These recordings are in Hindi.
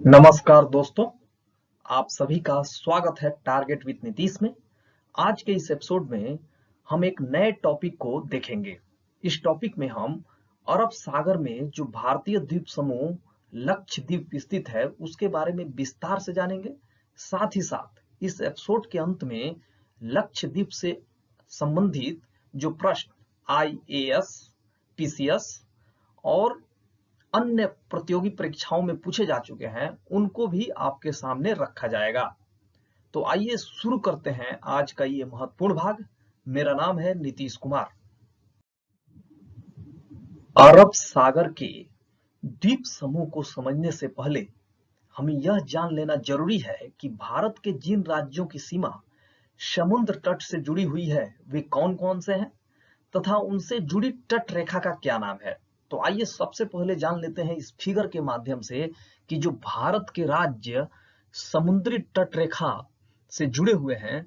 नमस्कार दोस्तों, आप सभी का स्वागत है टारगेट विद नीतीश में। आज के इस एपिसोड में हम एक नए टॉपिक को देखेंगे। इस टॉपिक में हम अरब सागर में जो भारतीय द्वीप समूह लक्षद्वीप स्थित है उसके बारे में विस्तार से जानेंगे। साथ ही साथ इस एपिसोड के अंत में लक्षद्वीप से संबंधित जो प्रश्न IAS, PCS और अन्य प्रतियोगी परीक्षाओं में पूछे जा चुके हैं उनको भी आपके सामने रखा जाएगा। तो आइए शुरू करते हैं आज का ये महत्वपूर्ण भाग। मेरा नाम है नीतीश कुमार। अरब सागर के द्वीप समूह को समझने से पहले हमें यह जान लेना जरूरी है कि भारत के जिन राज्यों की सीमा समुद्र तट से जुड़ी हुई है वे कौन कौन से हैं तथा उनसे जुड़ी तट रेखा का क्या नाम है। तो आइए सबसे पहले जान लेते हैं इस फिगर के माध्यम से कि जो भारत के राज्य समुद्री तट रेखा से जुड़े हुए हैं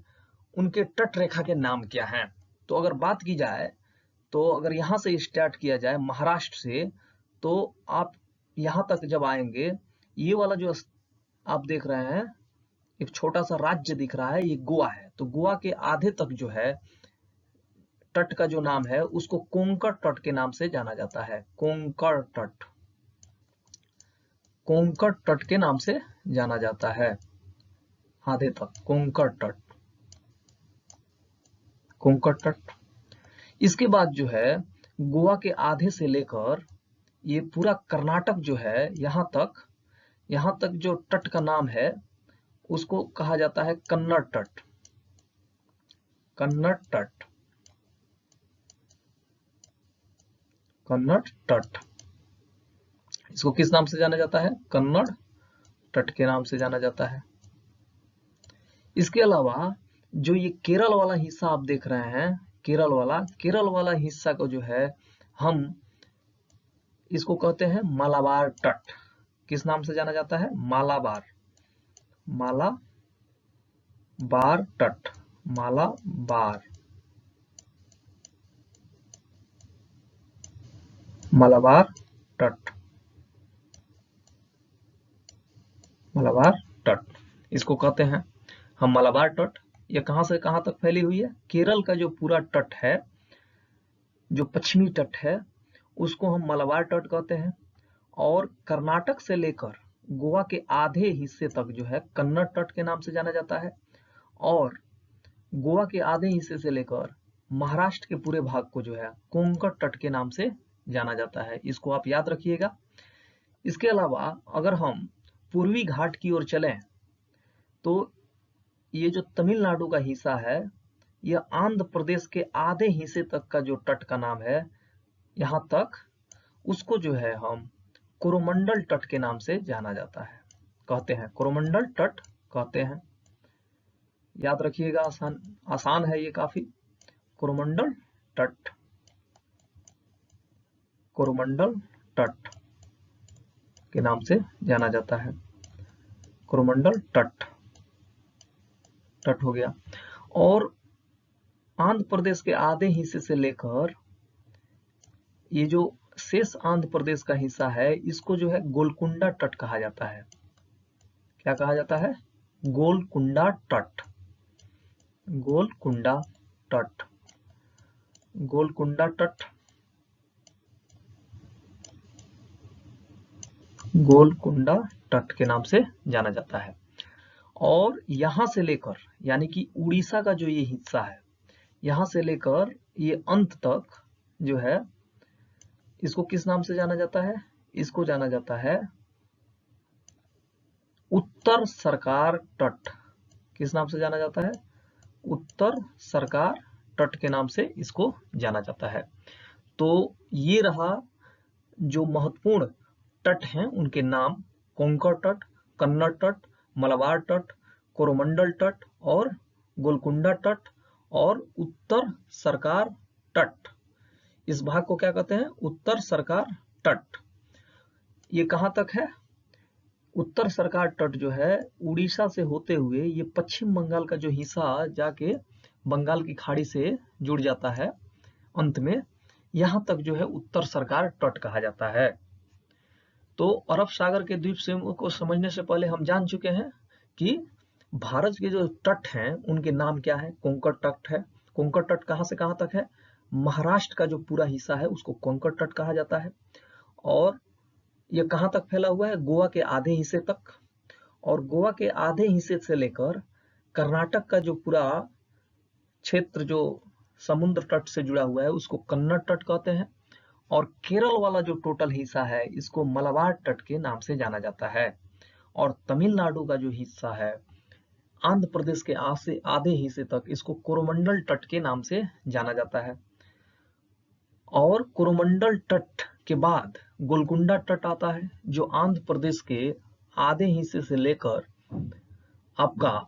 उनके तट रेखा के नाम क्या हैं। तो अगर बात की जाए तो अगर यहाँ से स्टार्ट किया जाए महाराष्ट्र से, तो आप यहाँ तक जब आएंगे, ये वाला जो आप देख रहे हैं एक छोटा सा राज्य दिख रहा है, ये गोवा है। तो गोवा के आधे तक जो है तट का जो नाम है उसको कोंकण तट के नाम से जाना जाता है। कोंकण तट, कोंकण तट के नाम से जाना जाता है। आधे तक कोंकण तट, कोंकण तट। इसके बाद जो है गोवा के आधे से लेकर ये पूरा कर्नाटक जो है यहाँ तक जो तट का नाम है उसको कहा जाता है कन्नड़ तट। कन्नड़ तट, कन्नड़ तट, इसको किस नाम से जाना जाता है? कन्नड़ तट के नाम से जाना जाता है। इसके अलावा जो ये केरल वाला हिस्सा आप देख रहे हैं, केरल वाला हिस्सा को जो है हम इसको कहते हैं मालाबार तट। किस नाम से जाना जाता है? मालाबार, मालाबार तट, मालाबार, मालाबार तट, मालाबार तट इसको कहते हैं हम मालाबार तट। ये कहां से कहां तक फैली हुई है? केरल का जो पूरा तट है, जो पश्चिमी तट है, उसको हम मालाबार तट कहते हैं। और कर्नाटक से लेकर गोवा के आधे हिस्से तक जो है कन्नड़ तट के नाम से जाना जाता है। और गोवा के आधे हिस्से से लेकर महाराष्ट्र के पूरे भाग को जो है कोंकण तट के नाम से जाना जाता है। इसको आप याद रखिएगा। इसके अलावा अगर हम पूर्वी घाट की ओर चलें तो ये जो तमिलनाडु का हिस्सा है, यह आंध्र प्रदेश के आधे हिस्से तक का जो तट का नाम है यहाँ तक, उसको जो है हम कोरोमंडल तट के नाम से जाना जाता है, कहते हैं कोरोमंडल तट कहते हैं। याद रखिएगा, आसान है ये काफी। कोरोमंडल तट, कोरोमंडल तट के नाम से जाना जाता है। कोरोमंडल तट, तट हो गया। और आंध्र प्रदेश के आधे हिस्से से लेकर ये जो शेष आंध्र प्रदेश का हिस्सा है इसको जो है गोलकुंडा तट कहा जाता है। क्या कहा जाता है? गोलकुंडा तट, गोलकुंडा तट, गोलकुंडा तट, गोलकुंडा तट के नाम से जाना जाता है। और यहां से लेकर, यानी कि उड़ीसा का जो ये हिस्सा है, यहां से लेकर ये अंत तक जो है इसको किस नाम से जाना जाता है? इसको जाना जाता है उत्तर सरकार तट। किस नाम से जाना जाता है? उत्तर सरकार तट के नाम से इसको जाना जाता है। तो ये रहा जो महत्वपूर्ण तट हैं उनके नाम: कोंकण तट, कन्नड़ तट, मलाबार तट, कोरोमंडल तट और गोलकुंडा तट और उत्तर सरकार तट। इस भाग को क्या कहते हैं? उत्तर सरकार तट। ये कहां तक है? उत्तर सरकार तट जो है उड़ीसा से होते हुए ये पश्चिम बंगाल का जो हिस्सा जाके बंगाल की खाड़ी से जुड़ जाता है अंत में, यहां तक जो है उत्तर सरकार तट कहा जाता है। तो अरब सागर के द्वीप समूह को समझने से पहले हम जान चुके हैं कि भारत के जो तट हैं उनके नाम क्या है। कोंकण तट है। कोंकण तट कहां से कहां तक है? महाराष्ट्र का जो पूरा हिस्सा है उसको कोंकण तट कहा जाता है। और यह कहां तक फैला हुआ है? गोवा के आधे हिस्से तक। और गोवा के आधे हिस्से से लेकर कर्नाटक का जो पूरा क्षेत्र जो समुद्र तट से जुड़ा हुआ है उसको कन्नड़ तट कहते हैं। और केरल वाला जो टोटल हिस्सा है इसको मलबार तट के नाम से जाना जाता है। और तमिलनाडु का जो हिस्सा है आंध्र प्रदेश के आधे हिस्से तक इसको कोरोमंडल तट के नाम से जाना जाता है। और कोरोमंडल तट के बाद गोलकुंडा तट आता है जो आंध्र प्रदेश के आधे हिस्से से लेकर आपका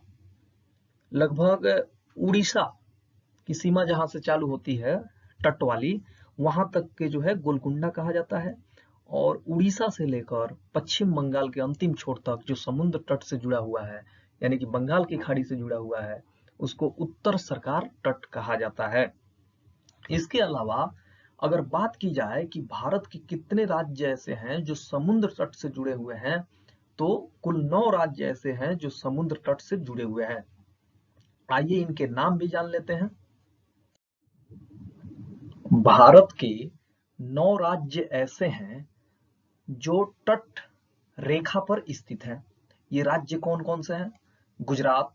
लगभग उड़ीसा की सीमा जहां से चालू होती है तट वाली, वहां तक के जो है गोलकुंडा कहा जाता है। और उड़ीसा से लेकर पश्चिम बंगाल के अंतिम छोर तक जो समुद्र तट से जुड़ा हुआ है यानी कि बंगाल की खाड़ी से जुड़ा हुआ है उसको उत्तर सरकार तट कहा जाता है। इसके अलावा अगर बात की जाए कि भारत के कितने राज्य ऐसे हैं जो समुद्र तट से जुड़े हुए हैं, तो कुल 9 राज्य ऐसे हैं जो समुद्र तट से जुड़े हुए हैं। आइए इनके नाम भी जान लेते हैं। भारत के 9 राज्य ऐसे हैं जो तट रेखा पर स्थित हैं। ये राज्य कौन कौन से हैं? गुजरात,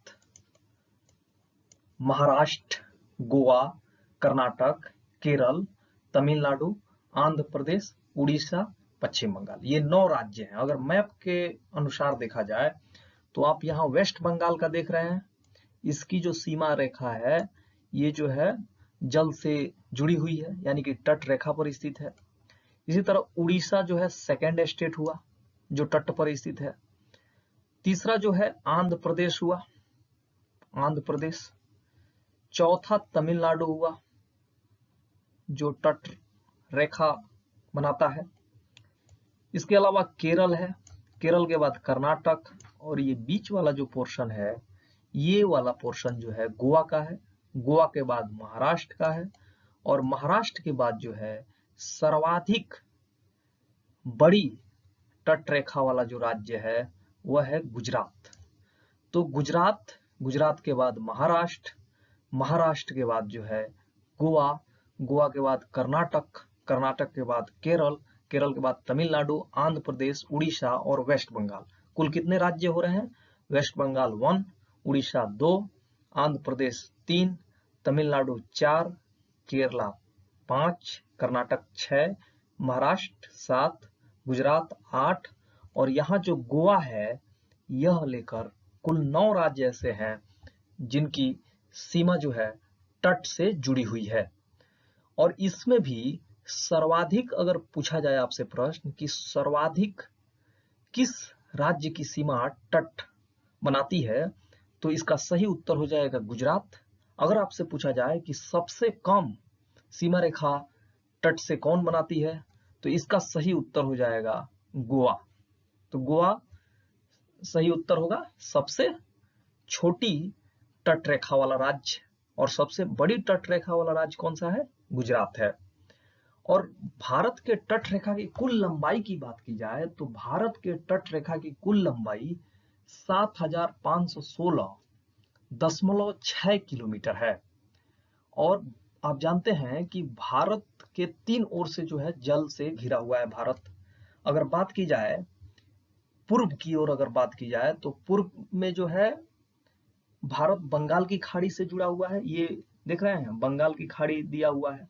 महाराष्ट्र, गोवा, कर्नाटक, केरल, तमिलनाडु, आंध्र प्रदेश, उड़ीसा, पश्चिम बंगाल। ये 9 राज्य हैं। अगर मैप के अनुसार देखा जाए तो आप यहाँ वेस्ट बंगाल का देख रहे हैं। इसकी जो सीमा रेखा है ये जो है जल से जुड़ी हुई है यानी कि तट रेखा पर स्थित है। इसी तरह उड़ीसा जो है सेकेंड स्टेट हुआ जो तट पर स्थित है। तीसरा जो है आंध्र प्रदेश हुआ, आंध्र प्रदेश। चौथा तमिलनाडु हुआ जो तट रेखा बनाता है। इसके अलावा केरल है, केरल के बाद कर्नाटक, और ये बीच वाला जो पोर्शन है ये वाला पोर्शन जो है गोवा का है। गोवा के बाद महाराष्ट्र का है। और महाराष्ट्र के बाद जो है सर्वाधिक बड़ी तट रेखा वाला जो राज्य है वह है गुजरात। तो गुजरात के बाद महाराष्ट्र, महाराष्ट्र के बाद जो है गोवा, गोवा के बाद कर्नाटक, कर्नाटक के बाद केरल, केरल के बाद तमिलनाडु, आंध्र प्रदेश, उड़ीसा और वेस्ट बंगाल। कुल कितने राज्य हो रहे हैं? वेस्ट बंगाल 1, उड़ीसा 2, आंध्र प्रदेश 3, तमिलनाडु 4, केरला 5, कर्नाटक 6, महाराष्ट्र 7, गुजरात 8 और यहाँ जो गोवा है यह लेकर कुल 9 राज्य ऐसे हैं जिनकी सीमा जो है तट से जुड़ी हुई है। और इसमें भी सर्वाधिक अगर पूछा जाए आपसे प्रश्न कि सर्वाधिक किस राज्य की सीमा तट बनाती है तो इसका सही उत्तर हो जाएगा गुजरात। अगर आपसे पूछा जाए कि सबसे कम सीमा रेखा तट से कौन बनाती है तो इसका सही उत्तर हो जाएगा गोवा। तो गोवा सही उत्तर होगा। सबसे छोटी तट रेखा वाला राज्य और सबसे बड़ी तट रेखा वाला राज्य कौन सा है? गुजरात है। और भारत के तट रेखा की कुल लंबाई की बात की जाए तो भारत के तट रेखा की कुल लंबाई 7516.6 किलोमीटर है। और आप जानते हैं कि भारत के 3 ओर से जो है जल से घिरा हुआ है भारत। अगर बात की जाए पूर्व की ओर, अगर बात की जाए तो पूर्व में जो है भारत बंगाल की खाड़ी से जुड़ा हुआ है। ये देख रहे हैं बंगाल की खाड़ी दिया हुआ है।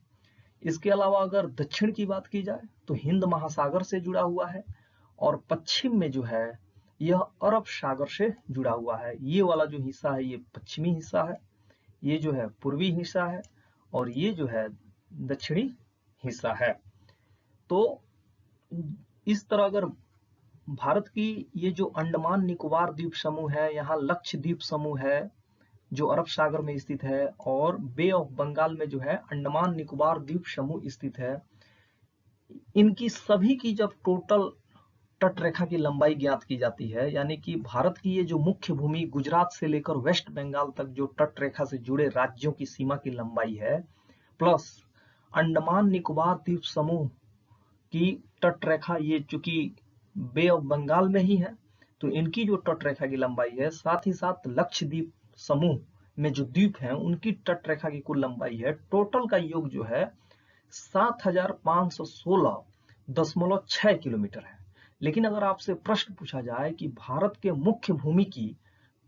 इसके अलावा अगर दक्षिण की बात की जाए तो हिंद महासागर से जुड़ा हुआ है। और पश्चिम में जो है यह अरब सागर से जुड़ा हुआ है। ये वाला जो हिस्सा है ये पश्चिमी हिस्सा है, ये जो है पूर्वी हिस्सा है और ये जो है दक्षिणी हिस्सा है। तो इस तरह अगर भारत की ये जो अंडमान निकोबार द्वीप समूह है, यहाँ लक्षद्वीप समूह है जो अरब सागर में स्थित है और बे ऑफ बंगाल में जो है अंडमान निकोबार द्वीप समूह स्थित है। इनकी सभी की जब टोटल तट रेखा की लंबाई ज्ञात की जाती है यानी कि भारत की ये जो मुख्य भूमि गुजरात से लेकर वेस्ट बंगाल तक जो तट रेखा से जुड़े राज्यों की सीमा की लंबाई है प्लस अंडमान निकोबार द्वीप समूह की तट रेखा, ये चूंकि बे ऑफ बंगाल में ही है, तो इनकी जो तट रेखा की लंबाई है, साथ ही साथ लक्षद्वीप समूह में जो द्वीप हैं उनकी तट रेखा की कुल लंबाई है, टोटल का योग जो है 7516.6 किलोमीटर है। लेकिन अगर आपसे प्रश्न पूछा जाए कि भारत के मुख्य भूमि की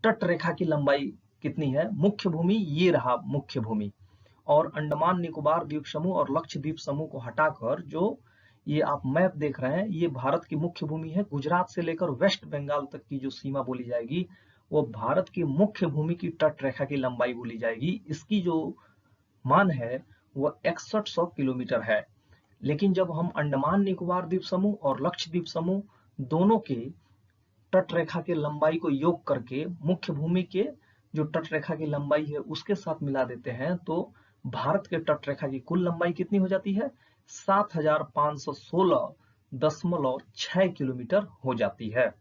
तट रेखा की लंबाई कितनी है, मुख्य भूमि ये रहा मुख्य भूमि, और अंडमान निकोबार द्वीप समूह और लक्षद्वीप समूह को हटाकर जो ये आप मैप देख रहे हैं, ये भारत की मुख्य भूमि है। गुजरात से लेकर वेस्ट बंगाल तक की जो सीमा बोली जाएगी वो भारत की मुख्य भूमि की तट रेखा की लंबाई बोली जाएगी। इसकी जो मान है वो 6100 किलोमीटर है। लेकिन जब हम अंडमान निकोबार द्वीप समूह और लक्षद्वीप समूह दोनों के तट रेखा की लंबाई को योग करके मुख्य भूमि के जो तट रेखा की लंबाई है उसके साथ मिला देते हैं, तो भारत के तट रेखा की कुल लंबाई कितनी हो जाती है, 7516.6 किलोमीटर हो जाती है।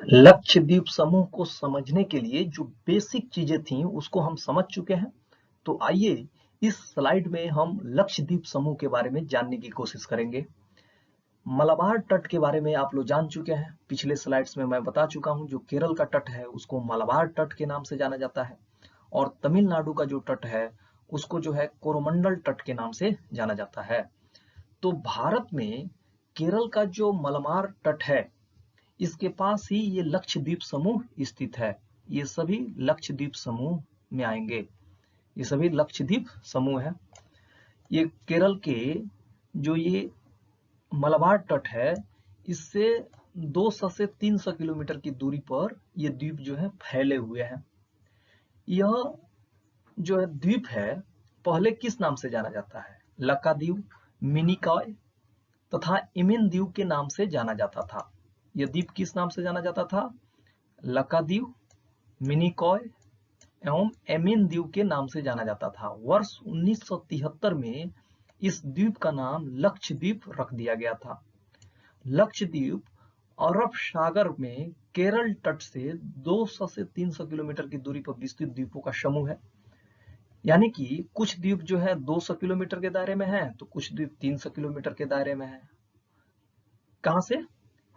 लक्षद्वीप समूह को समझने के लिए जो बेसिक चीजें थी उसको हम समझ चुके हैं, तो आइए इस स्लाइड में हम लक्षद्वीप समूह के बारे में जानने की कोशिश करेंगे। मलाबार तट के बारे में आप लोग जान चुके हैं, पिछले स्लाइड्स में मैं बता चुका हूं। जो केरल का तट है उसको मलाबार तट के नाम से जाना जाता है, और तमिलनाडु का जो तट है उसको जो है कोरोमंडल तट के नाम से जाना जाता है। तो भारत में केरल का जो मलाबार तट है इसके पास ही ये लक्षद्वीप समूह स्थित है। ये सभी लक्षद्वीप समूह में आएंगे, ये सभी लक्षद्वीप समूह है। ये केरल के जो ये मलाबार तट है इससे 200 से 300 किलोमीटर की दूरी पर ये द्वीप जो है फैले हुए हैं। यह जो है द्वीप है पहले किस नाम से जाना जाता है, लक्काद्वीप, मिनिकॉय तथा एमिन द्वीप के नाम से जाना जाता था। यह द्वीप किस नाम से जाना जाता था, लक्काद्वीप, मिनिकॉय एवं एमिन द्वीप के नाम से जाना जाता था। वर्ष 1973 में इस द्वीप का नाम लक्षद्वीप रख दिया गया था। लक्षद्वीप अरब सागर में केरल तट से 200 से 300 किलोमीटर की दूरी पर विस्तृत द्वीपों का समूह है। यानी कि कुछ द्वीप जो है 200 किलोमीटर के दायरे में है, तो कुछ द्वीप 300 किलोमीटर के दायरे में है। कहां से,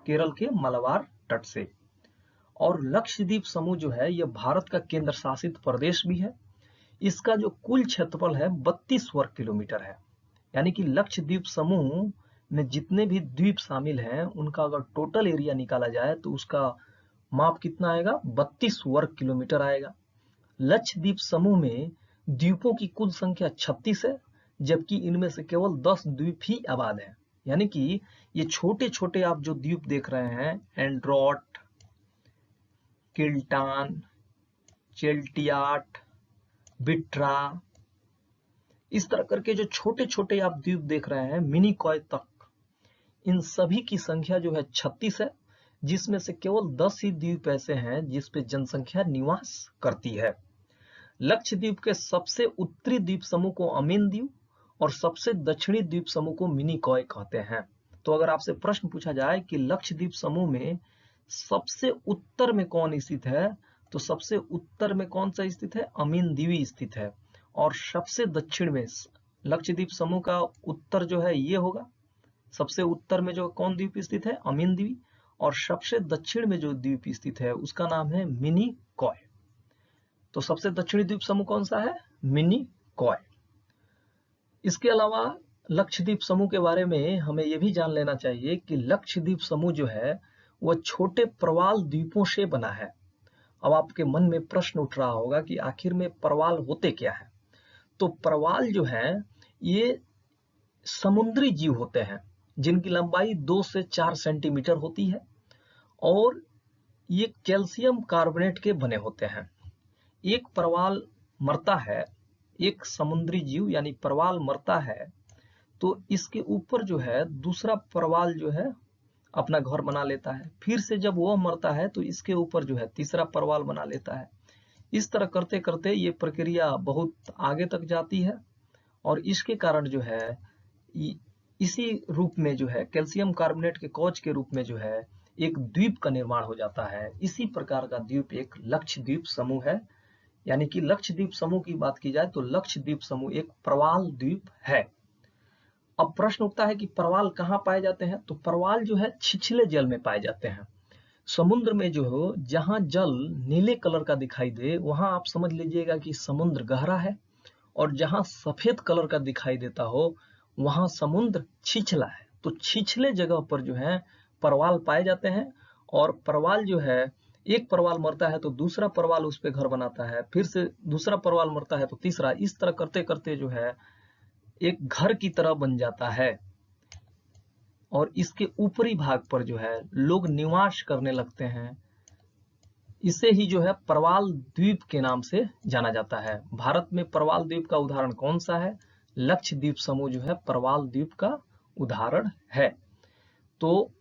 केरल के मलाबार तट से। और लक्षद्वीप समूह जो है यह भारत का केंद्र शासित प्रदेश भी है। इसका जो कुल क्षेत्रफल है 32 वर्ग किलोमीटर है। यानी कि लक्षद्वीप समूह में जितने भी द्वीप शामिल हैं उनका अगर टोटल एरिया निकाला जाए तो उसका माप कितना आएगा, 32 वर्ग किलोमीटर आएगा। लक्षद्वीप समूह में द्वीपों की कुल संख्या 36 है, जबकि इनमें से केवल 10 द्वीप ही आबाद हैं। यानी कि ये छोटे छोटे आप जो द्वीप देख रहे हैं, एंड्रोट, किल्टान, चेल्टियाट, बिट्रा, इस तरह करके जो छोटे छोटे आप द्वीप देख रहे हैं मिनिकॉय तक, इन सभी की संख्या जो है 36 है, जिसमें से केवल 10 ही द्वीप ऐसे हैं जिस पे जनसंख्या निवास करती है। लक्षद्वीप के सबसे उत्तरी द्वीप समूह को अमीन द्वीप और सबसे दक्षिणी द्वीप समूह को मिनिकॉय कहते हैं। तो अगर आपसे प्रश्न पूछा जाए कि लक्षद्वीप समूह में सबसे उत्तर में कौन स्थित है, तो सबसे उत्तर में कौन सा स्थित है, अमीन द्वीप स्थित है। और सबसे दक्षिण में लक्षद्वीप समूह का उत्तर जो है ये होगा, सबसे उत्तर में जो कौन द्वीप स्थित है, अमीन द्वीप, और सबसे दक्षिण में जो द्वीप स्थित है उसका नाम है मिनिकॉय। तो सबसे दक्षिणी द्वीप समूह कौन सा है, मिनिकॉय। इसके अलावा लक्षद्वीप समूह के बारे में हमें यह भी जान लेना चाहिए कि लक्षद्वीप समूह जो है वह छोटे प्रवाल द्वीपों से बना है। अब आपके मन में प्रश्न उठ रहा होगा कि आखिर में प्रवाल होते क्या है। तो प्रवाल जो है ये समुद्री जीव होते हैं जिनकी लंबाई 2 से 4 सेंटीमीटर होती है, और ये कैल्शियम कार्बोनेट के बने होते हैं। एक प्रवाल मरता है, एक समुद्री जीव यानी प्रवाल मरता है, तो इसके ऊपर जो है दूसरा प्रवाल जो है अपना घर बना लेता है। फिर से जब वो मरता है तो इसके ऊपर जो है तीसरा प्रवाल बना लेता है। इस तरह करते करते ये प्रक्रिया बहुत आगे तक जाती है, और इसके कारण जो है इसी रूप में जो है कैल्शियम कार्बोनेट के कवच के रूप में जो है एक द्वीप का निर्माण हो जाता है। इसी प्रकार का द्वीप एक लक्षद्वीप समूह है। यानी कि लक्षद्वीप समूह की बात की जाए तो लक्षद्वीप समूह एक प्रवाल द्वीप है। अब प्रश्न उठता है कि परवाल कहाँ पाए जाते हैं? तो परवाल जो है छिछले जल में पाए जाते हैं। समुद्र में जो हो, जहां जल नीले कलर का दिखाई दे वहां आप समझ लीजिएगा कि समुद्र गहरा है, और जहां सफेद कलर का दिखाई देता हो वहां समुद्र छिछला है। तो छिछले जगह पर जो है परवाल पाए जाते हैं, और परवाल जो है, एक परवाल मरता है तो दूसरा परवाल उस पे घर बनाता है, फिर से दूसरा परवाल मरता है तो तीसरा, इस तरह करते करते जो है एक घर की तरह बन जाता है, और इसके ऊपरी भाग पर जो है लोग निवास करने लगते हैं। इसे ही जो है परवाल द्वीप के नाम से जाना जाता है। भारत में परवाल द्वीप का उदाहरण कौन सा है? लक्षद्वीप समूह जो है परवाल द्वीप का उदाहरण है। तो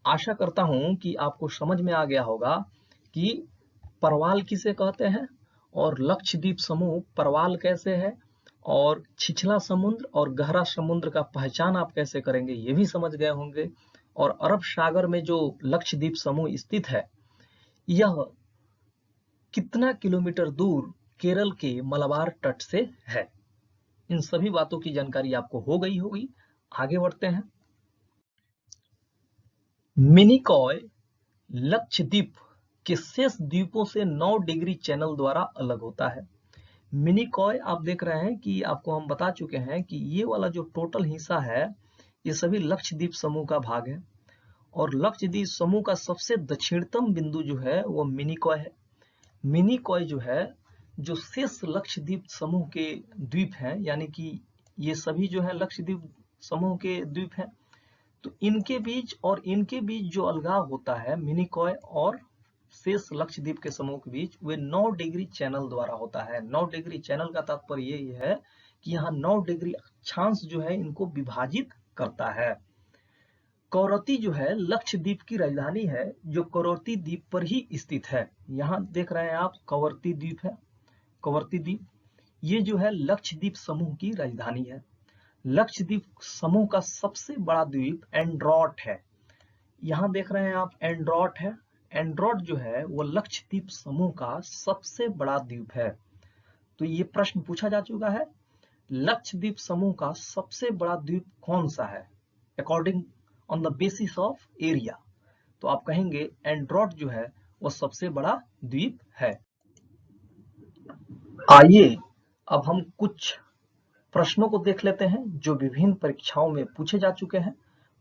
आशा करता हूं कि आपको समझ में आ गया होगा कि परवाल किसे कहते हैं, और लक्षद्वीप समूह परवाल कैसे है, और छिछला समुद्र और गहरा समुद्र का पहचान आप कैसे करेंगे ये भी समझ गए होंगे। और अरब सागर में जो लक्षद्वीप समूह स्थित है, यह कितना किलोमीटर दूर केरल के मलबार तट से है? इन सभी बातों की जानकारी आपको हो गई होगी। आगे बढ़ते हैं। मिनिकॉय लक्षद्वीप के शेष द्वीपों से 9 डिग्री चैनल द्वारा अलग होता है। मिनिकॉय आप देख रहे हैं कि आपको हम बता चुके हैं कि ये वाला जो टोटल हिस्सा है ये सभी लक्षद्वीप समूह का भाग है, और लक्षद्वीप समूह का सबसे दक्षिणतम बिंदु जो है वो मिनिकॉय है। मिनिकॉय जो है, जो शेष लक्षद्वीप समूह के द्वीप हैं, यानी कि ये सभी जो है लक्षद्वीप समूह के द्वीप हैं, तो इनके बीच जो अलगाव होता है मिनिकॉय और शेष लक्षद्वीप के समूह के बीच, वे 9 डिग्री चैनल द्वारा होता है। 9 डिग्री चैनल का तात्पर्य यही है कि यहाँ 9 डिग्री अक्षांश जो है इनको विभाजित करता है। कवरत्ती जो है लक्षद्वीप की राजधानी है, जो कवरत्ती द्वीप पर ही स्थित है। यहाँ देख रहे हैं आप कवरत्ती द्वीप है, कवरत्ती द्वीप, ये जो है लक्षद्वीप समूह की राजधानी है। लक्षद्वीप समूह का सबसे बड़ा द्वीप एंड्रोट है। यहाँ देख रहे हैं आप एंड्रोट है। एंड्रोट जो है वो लक्षद्वीप समूह का सबसे बड़ा द्वीप है। तो ये प्रश्न पूछा जा चुका है, लक्षद्वीप समूह का सबसे बड़ा द्वीप कौन सा है according on the basis of area? तो आप कहेंगे एंड्रोट जो है वो सबसे बड़ा द्वीप है। आइए अब हम कुछ प्रश्नों को देख लेते हैं जो विभिन्न परीक्षाओं में पूछे जा चुके हैं।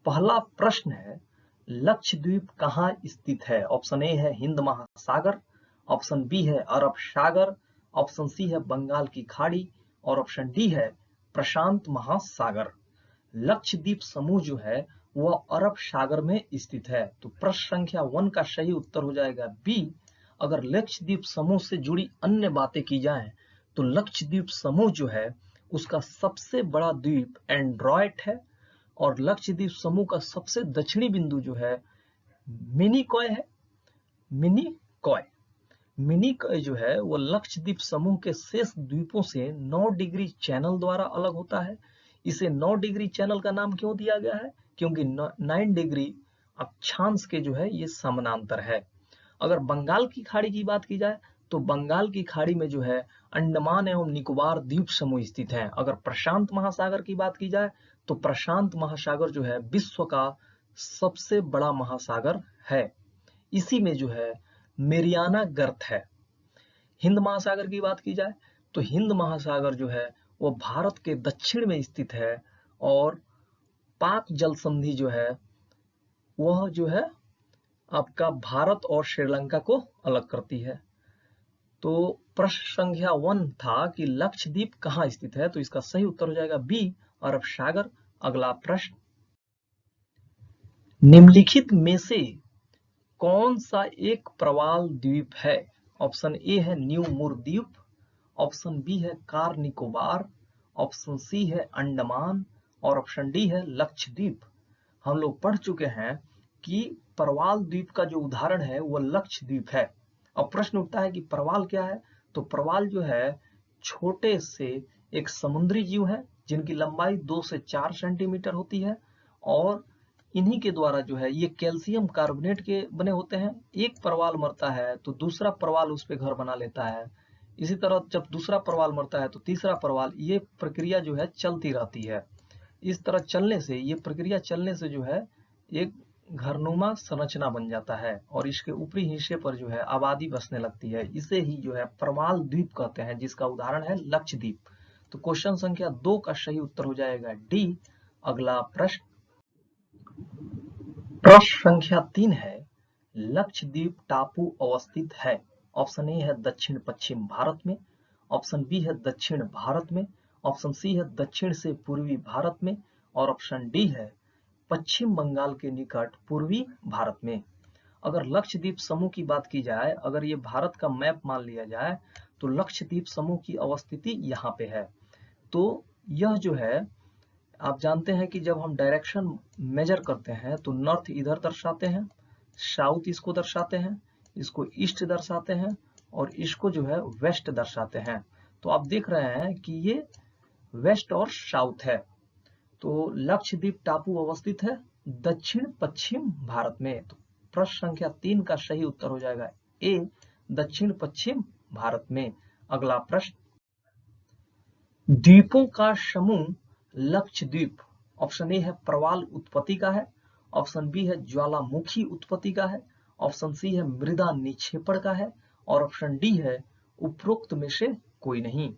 पहला प्रश्न है, लक्षद्वीप कहाँ स्थित है? ऑप्शन ए है हिंद महासागर, ऑप्शन बी है अरब सागर, ऑप्शन सी है बंगाल की खाड़ी, और ऑप्शन डी है प्रशांत महासागर। लक्षद्वीप समूह जो है वह अरब सागर में स्थित है। तो प्रश्न संख्या 1 का सही उत्तर हो जाएगा बी। अगर लक्षद्वीप समूह से जुड़ी अन्य बातें की जाएं तो लक्षद्वीप समूह जो है उसका सबसे बड़ा द्वीप एंड्रोट है, और लक्षद्वीप समूह का सबसे दक्षिणी बिंदु जो है मिनिकॉय है। मिनिकॉय जो है वो लक्षद्वीप समूह के शेष द्वीपों से 9 डिग्री चैनल द्वारा अलग होता है। इसे 9 डिग्री चैनल का नाम क्यों दिया गया है? क्योंकि 9 डिग्री अक्षांश के जो है ये समानांतर है। अगर बंगाल की खाड़ी की बात की जाए तो बंगाल की खाड़ी में जो है अंडमान एवं निकोबार द्वीप समूह स्थित हैं। अगर प्रशांत महासागर की बात की जाए तो प्रशांत महासागर जो है विश्व का सबसे बड़ा महासागर है। इसी में जो है मेरियाना गर्त है। हिंद महासागर की बात की जाए तो हिंद महासागर जो है वो भारत के दक्षिण में स्थित है, और पाक जल संधि जो है वह जो है आपका भारत और श्रीलंका को अलग करती है। तो प्रश्न संख्या 1 था कि लक्षद्वीप कहाँ स्थित है, तो इसका सही उत्तर हो जाएगा बी, अरब सागर। अगला प्रश्न, निम्नलिखित में से कौन सा एक प्रवाल द्वीप है? ऑप्शन ए है न्यू मूर द्वीप, ऑप्शन बी है कार निकोबार, ऑप्शन सी है अंडमान, और ऑप्शन डी है लक्षद्वीप। हम लोग पढ़ चुके हैं कि प्रवाल द्वीप का जो उदाहरण है वो लक्षद्वीप है। अब प्रश्न उठता है कि प्रवाल क्या है? तो प्रवाल जो है छोटे से एक समुद्री जीव है जिनकी लंबाई 2 से 4 सेंटीमीटर होती है, और इन्हीं के द्वारा जो है ये कैल्शियम कार्बोनेट के बने होते हैं। एक प्रवाल मरता है तो दूसरा प्रवाल उस पे घर बना लेता है, इसी तरह जब दूसरा प्रवाल मरता है तो तीसरा प्रवाल, ये प्रक्रिया जो है चलती रहती है। इस तरह चलने से, ये प्रक्रिया चलने से जो है एक घरनुमा संरचना बन जाता है और इसके ऊपरी हिस्से पर जो है आबादी बसने लगती है। इसे ही जो है प्रवाल द्वीप कहते हैं, जिसका उदाहरण है लक्षद्वीप। तो क्वेश्चन संख्या 2 का सही उत्तर हो जाएगा डी। अगला प्रश्न, प्रश्न संख्या 3 है, लक्षद्वीप टापू अवस्थित है। ऑप्शन ए है दक्षिण पश्चिम भारत में, ऑप्शन बी है दक्षिण भारत में, ऑप्शन सी है दक्षिण से पूर्वी भारत में, और ऑप्शन डी है पश्चिम बंगाल के निकट पूर्वी भारत में। अगर लक्षद्वीप समूह की बात की जाए, अगर ये भारत का मैप मान लिया जाए, तो लक्षद्वीप समूह की अवस्थिति यहाँ पे है। तो यह जो है, आप जानते हैं कि जब हम डायरेक्शन मेजर करते हैं तो नॉर्थ इधर दर्शाते हैं, साउथ इसको दर्शाते हैं, इसको ईस्ट दर्शाते हैं, और इसको जो है वेस्ट दर्शाते हैं। तो आप देख रहे हैं कि ये वेस्ट और साउथ है। तो लक्षद्वीप टापू अवस्थित है दक्षिण पश्चिम भारत में। तो प्रश्न संख्या 3 का सही उत्तर हो जाएगा ए, दक्षिण पश्चिम भारत में। अगला प्रश्न, द्वीपों का समूह लक्षद्वीप, ऑप्शन ए है प्रवाल उत्पत्ति का है, ऑप्शन बी है ज्वालामुखी उत्पत्ति का है, ऑप्शन सी है मृदा निक्षेपण का है, और ऑप्शन डी है उपरोक्त में से कोई नहीं।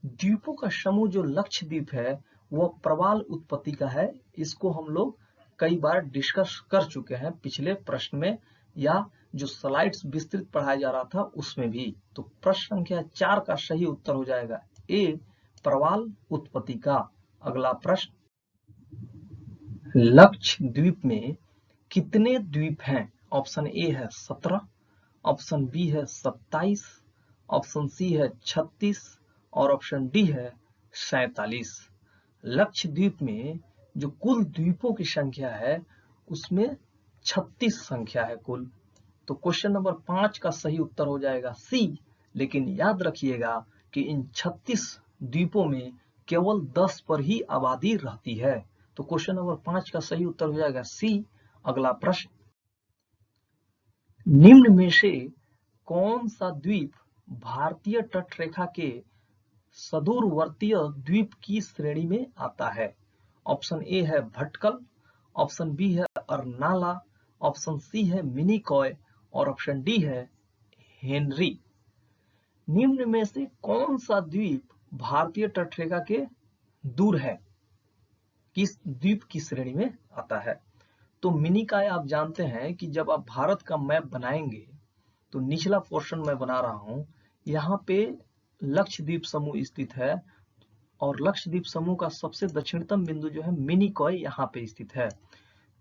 द्वीपों का समूह जो लक्षद्वीप है वह प्रवाल उत्पत्ति का है। इसको हम लोग कई बार डिस्कस कर चुके हैं पिछले प्रश्न में, या जो स्लाइड्स विस्तृत पढ़ाया जा रहा था उसमें भी। तो प्रश्न संख्या 4 का सही उत्तर हो जाएगा ए, प्रवाल उत्पत्ति का। अगला प्रश्न, लक्षद्वीप में कितने द्वीप हैं? ऑप्शन ए है 17, ऑप्शन बी है 27, ऑप्शन सी है 36, और ऑप्शन डी है 47। लक्षद्वीप में जो कुल द्वीपों की संख्या है उसमें 36 संख्या है कुल। तो क्वेश्चन नंबर 5 का सही उत्तर हो जाएगा सी। लेकिन याद रखिएगा कि इन 36 द्वीपों में केवल 10 पर ही आबादी रहती है। तो क्वेश्चन नंबर 5 का सही उत्तर हो जाएगा सी। अगला प्रश्न, निम्न में से कौन सा द्वीप भारतीय तटरेखा के सुदूरवर्तीय द्वीप की श्रेणी में आता है? ऑप्शन ए है भटकल, ऑप्शन बी है अरनाला, ऑप्शन सी है मिनिकॉय, और ऑप्शन डी है हेनरी। निम्न में से कौन सा द्वीप भारतीय तटरेखा के दूर है, किस द्वीप की श्रेणी में आता है? तो मिनिकॉय आप जानते हैं कि जब आप भारत का मैप बनाएंगे तो निचला पोर्शन में बना रहा हूं, यहाँ पे लक्षद्वीप समूह स्थित है, और लक्षद्वीप समूह का सबसे दक्षिणतम बिंदु जो है मिनिकॉय यहाँ पे स्थित है।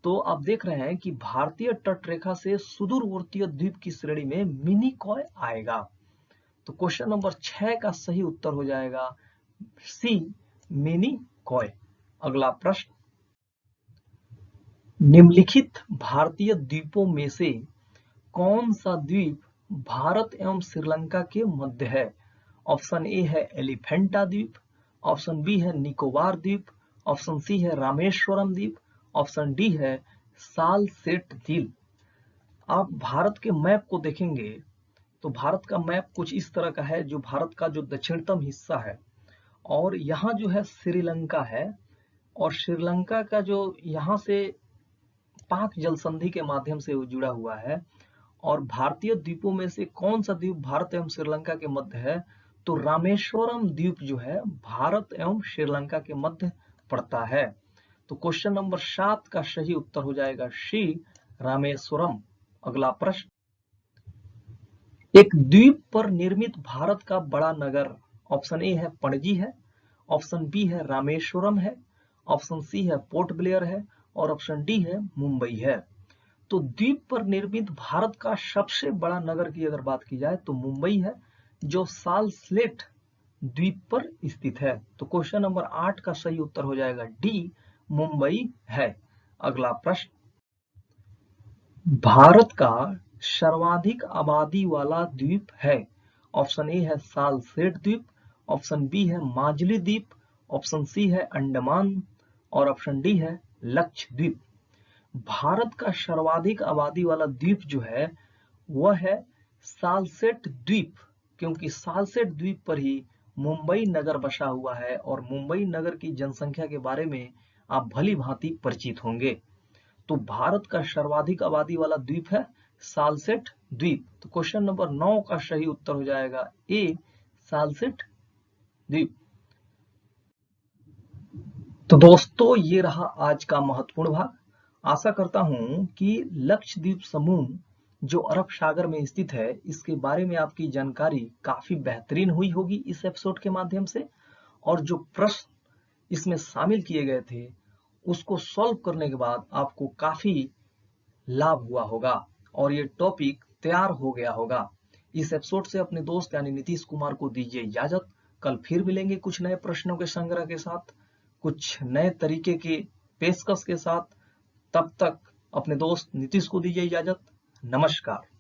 तो आप देख रहे हैं कि भारतीय तटरेखा से सुदूरवर्तीय द्वीप की श्रेणी में मिनिकॉय आएगा। तो क्वेश्चन नंबर 6 का सही उत्तर हो जाएगा सी, मिनिकॉय। अगला प्रश्न, निम्नलिखित भारतीय द्वीपों में से कौन सा द्वीप भारत एवं श्रीलंका के मध्य है? ऑप्शन ए है एलिफेंटा द्वीप, ऑप्शन बी है निकोबार द्वीप, ऑप्शन सी है रामेश्वरम द्वीप, ऑप्शन डी है सालसेट द्वीप। आप भारत के मैप को देखेंगे तो भारत का मैप कुछ इस तरह का है, जो भारत का जो दक्षिणतम हिस्सा है, और यहाँ जो है श्रीलंका है, और श्रीलंका का जो यहाँ से पाक जल संधि के माध्यम से जुड़ा हुआ है। और भारतीय द्वीपों में से कौन सा द्वीप भारत एवं श्रीलंका के मध्य है? तो रामेश्वरम द्वीप जो है भारत एवं श्रीलंका के मध्य पड़ता है। तो क्वेश्चन नंबर 7 का सही उत्तर हो जाएगा सी, रामेश्वरम। अगला प्रश्न, एक द्वीप पर निर्मित भारत का बड़ा नगर, ऑप्शन ए है पणजी है, ऑप्शन बी है रामेश्वरम है, ऑप्शन सी है पोर्ट ब्लेयर है, और ऑप्शन डी है मुंबई है। तो द्वीप पर निर्मित भारत का सबसे बड़ा नगर की अगर बात की जाए तो मुंबई है, जो सालसेट द्वीप पर स्थित है। तो क्वेश्चन नंबर 8 का सही उत्तर हो जाएगा डी, मुंबई है। अगला प्रश्न, भारत का सर्वाधिक आबादी वाला द्वीप है? ऑप्शन ए है सालसेट द्वीप, ऑप्शन बी है माजुली द्वीप, ऑप्शन सी है अंडमान, और ऑप्शन डी है लक्षद्वीप। भारत का सर्वाधिक आबादी वाला द्वीप जो है वह है सालसेट द्वीप, क्योंकि सालसेट द्वीप पर ही मुंबई नगर बसा हुआ है, और मुंबई नगर की जनसंख्या के बारे में आप भली भांति परिचित होंगे। तो भारत का सर्वाधिक आबादी वाला द्वीप है सालसेट द्वीप। तो क्वेश्चन नंबर 9 का सही उत्तर हो जाएगा ए, सालसेट द्वीप। तो दोस्तों ये रहा आज का महत्वपूर्ण भाग। आशा करता हूं कि लक्षद्वीप समूह जो अरब सागर में स्थित है, इसके बारे में आपकी जानकारी काफी बेहतरीन हुई होगी इस एपिसोड के माध्यम से, और जो प्रश्न इसमें शामिल किए गए थे उसको सॉल्व करने के बाद आपको काफी लाभ हुआ होगा और ये टॉपिक तैयार हो गया होगा। इस एपिसोड से अपने दोस्त यानी नीतीश कुमार को दीजिए इजाजत। कल फिर मिलेंगे कुछ नए प्रश्नों के संग्रह के साथ, कुछ नए तरीके के पेशकश के साथ। तब तक अपने दोस्त नीतीश को दीजिए इजाजत। नमस्कार।